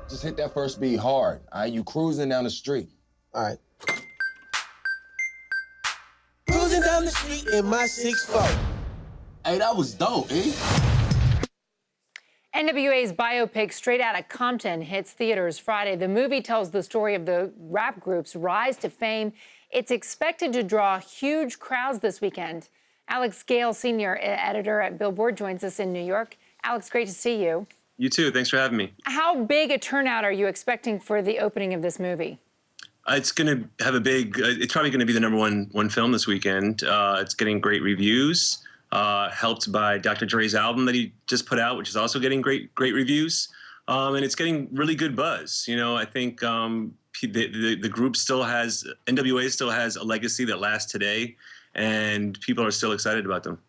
Just hit that first beat hard, all right? You cruising down the street. All right. Cruising down the street in my 6'4". Hey, that was dope, eh? N.W.A.'s biopic Straight Outta Compton hits theaters Friday. The movie tells the story of the rap group's rise to fame. It's expected to draw huge crowds this weekend. Alex Gale, senior editor at Billboard, joins us in New York. Alex, great to see you. You too. Thanks for having me. How big a turnout are you expecting for the opening of this movie? It's going to have a big. It's probably going to be the #1 film this weekend. It's getting great reviews. Helped by Dr. Dre's album that he just put out, which is also getting great reviews, and it's getting really good buzz. You know, I think the group still has, N.W.A. still has a legacy that lasts today, and people are still excited about them.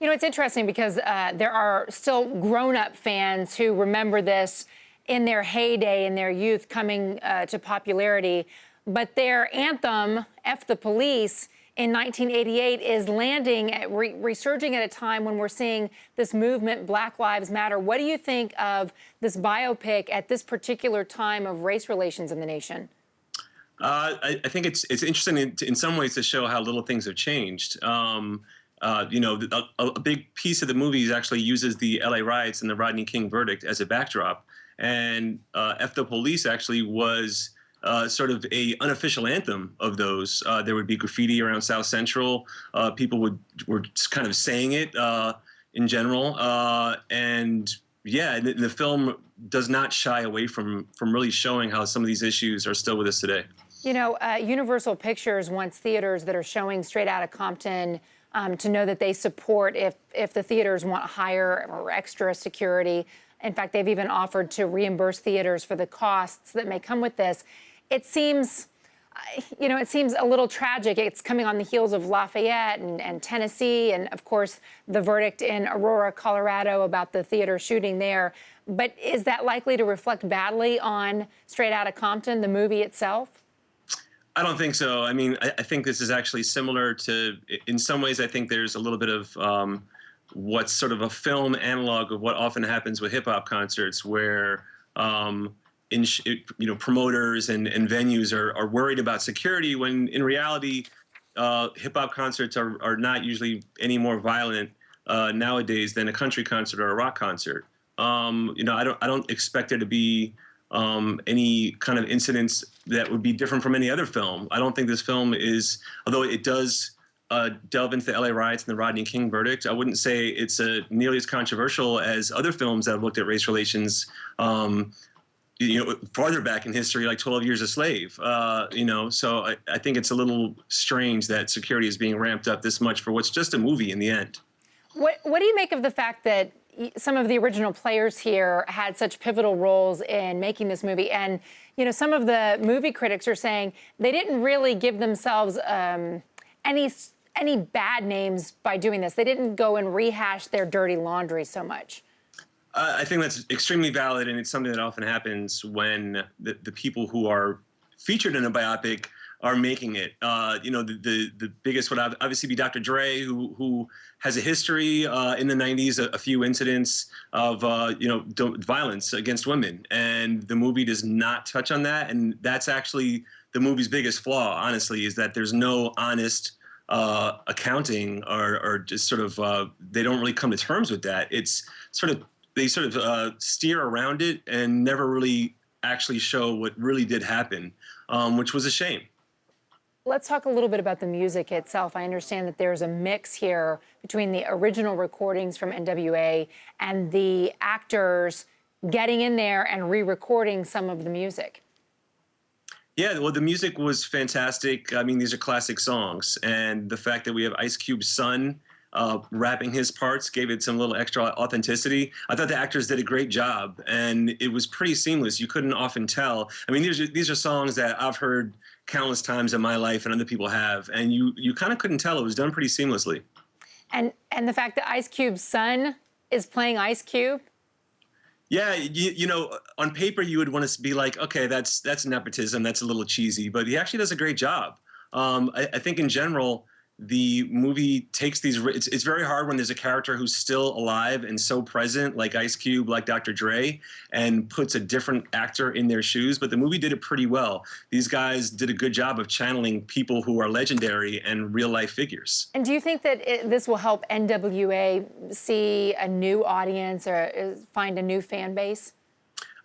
You know, it's interesting because there are still grown-up fans who remember this in their heyday, in their youth, coming to popularity, but their anthem, F the Police, in 1988 is landing, resurging at a time when we're seeing this movement, Black Lives Matter. What do you think of this biopic at this particular time of race relations in the nation? I think it's interesting in some ways to show how little things have changed. You know, a big piece of the movie actually uses the LA riots and the Rodney King verdict as a backdrop. And F the Police actually was sort of a unofficial anthem of those. There would be graffiti around South Central. People were kind of saying it in general. And yeah, the film does not shy away from really showing how some of these issues are still with us today. You know, Universal Pictures wants theaters that are showing Straight Outta Compton to know that they support if the theaters want higher or extra security. In fact, they've even offered to reimburse theaters for the costs that may come with this. It seems, you know, it seems a little tragic. It's coming on the heels of Lafayette and Tennessee, and of course, the verdict in Aurora, Colorado about the theater shooting there. But is that likely to reflect badly on Straight Outta Compton, the movie itself? I don't think so. I mean, I think this is actually similar to, in some ways, I think there's a little bit of what's sort of a film analog of what often happens with hip hop concerts, where you know, promoters and venues are worried about security, when in reality, hip hop concerts are not usually any more violent nowadays than a country concert or a rock concert. You know, I don't expect there to be any kind of incidents that would be different from any other film. I don't think this film is, although it does delve into the LA riots and the Rodney King verdict, I wouldn't say it's nearly as controversial as other films that have looked at race relations, you know, farther back in history, like 12 Years a Slave. You know, so I think it's a little strange that security is being ramped up this much for what's just a movie in the end. What do you make of the fact that some of the original players here had such pivotal roles in making this movie? And, you know, some of the movie critics are saying they didn't really give themselves any bad names by doing this. They didn't go and rehash their dirty laundry so much. I think that's extremely valid, and it's something that often happens when the people who are featured in a biopic are making it. You know, the biggest would obviously be Dr. Dre, who has a history in the 90s, a few incidents of you know, violence against women, and the movie does not touch on that. And that's actually the movie's biggest flaw, honestly, is that there's no honest accounting or just sort of they don't really come to terms with that. It's sort of, they sort of steer around it and never really actually show what really did happen, which was a shame. Let's talk a little bit about the music itself. I understand that there's a mix here between the original recordings from N.W.A. and the actors getting in there and re-recording some of the music. Yeah, well, the music was fantastic. I mean, these are classic songs, and the fact that we have Ice Cube's son rapping his parts gave it some little extra authenticity. I thought the actors did a great job, and it was pretty seamless. You couldn't often tell. I mean, these are songs that I've heard countless times in my life, and other people have, and you kind of couldn't tell. It was done pretty seamlessly. And the fact that Ice Cube's son is playing Ice Cube. Yeah, you know, on paper you would want to be like, okay, that's nepotism, that's a little cheesy, but he actually does a great job. I think in general, the movie takes these. It's very hard when there's a character who's still alive and so present, like Ice Cube, like Dr. Dre, and puts a different actor in their shoes. But the movie did it pretty well. These guys did a good job of channeling people who are legendary and real life figures. And do you think that this will help N.W.A. see a new audience or find a new fan base?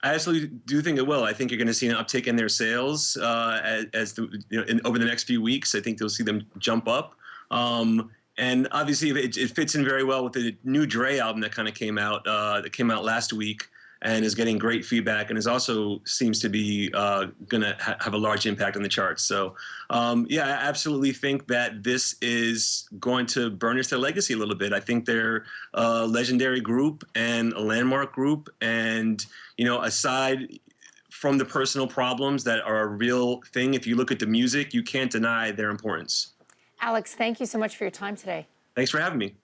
I absolutely do think it will. I think you're going to see an uptick in their sales over the next few weeks. I think you'll see them jump up. And obviously, it fits in very well with the new Dre album that kind of came out last week and is getting great feedback, and is also seems to be going to have a large impact on the charts. So, yeah, I absolutely think that this is going to burnish their legacy a little bit. I think they're a legendary group and a landmark group, and aside from the personal problems that are a real thing, if you look at the music, you can't deny their importance. Alex, thank you so much for your time today. Thanks for having me.